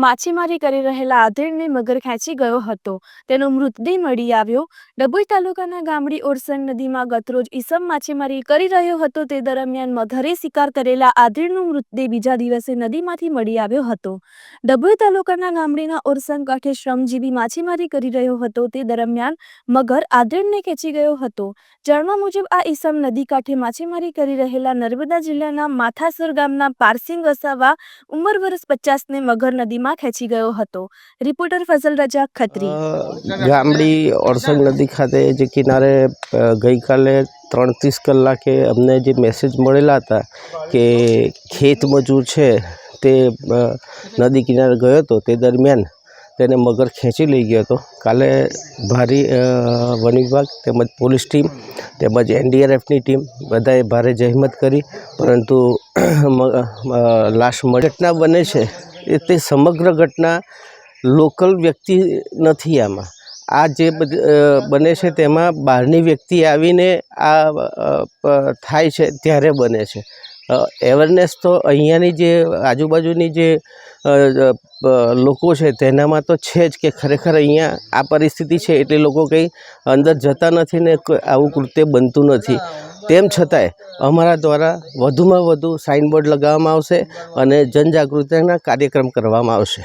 માછીમારી કરી રહેલા આધેડને મગર ખેંચી ગયો હતો। તેનો મૃતદેહ મળી આવ્યો। ડભોઈ તાલુકાના ગામડી ઓરસંગ નદીમાં ગતરોજ ઈસમ માછીમારી કરી રહ્યો હતો। તે દરમિયાન મગરે શિકાર કરેલા આધેડનો મૃતદેહ બીજા દિવસે નદીમાંથી મળી આવ્યો હતો। ડભોઈ તાલુકાના ગામડીના ઓરસંગ કાંઠે શ્રમજીવી માછીમારી કરી રહ્યો હતો। તે દરમિયાન મગર આધેડને ખેંચી ગયો હતો। જાણવા મુજબ આ ઈસમ નદી કાંઠે માછીમારી કરી રહેલા નર્મદા જિલ્લાના માથાસર ગામના પારસિંગ વસાવા ઉંમર વર્ષ 50 ને મગર નદીમાં ખેંચી ગયો હતો। રિપોર્ટર ફઝલ રજા ખત્રી। ગામડી ઓરસંગ નદી ખાતે જે કિનારે ગઈકાલે 3:30 કલાકે અમને જે મેસેજ મળેલા હતા કે ખેત મજૂર છે તે નદી કિનારે ગયો હતો, તે દરમિયાન તેને મગર ખેંચી લઈ ગયો હતો। કાલે ભારી વન વિભાગ તેમજ પોલીસ ટીમ તેમજ NDRFની ટીમ બધાએ ભારે જહેમત કરી, પરંતુ લાશ મળી ઘટના બને છે તે સમગ્ર ઘટના લોકલ વ્યક્તિ નથી। આ જે બને છે તેમાં બહારની વ્યક્તિ આવીને આ થાય છે ત્યારે બને છે। અવેરનેસ તો અહીંયાની જે આજુબાજુની જે લોકો છે તેનામાં તો છે જ કે ખરેખર અહીંયા આ પરિસ્થિતિ છે એટલે લોકો કંઈ અંદર જતા નથી ને આવું કૃત્ય બનતું નથી। તેમ છતાંય અમારા દ્વારા વધુમાં વધુ સાઇનબોર્ડ લગાવવામાં આવશે અને જનજાગૃતિના કાર્યક્રમ કરવામાં આવશે।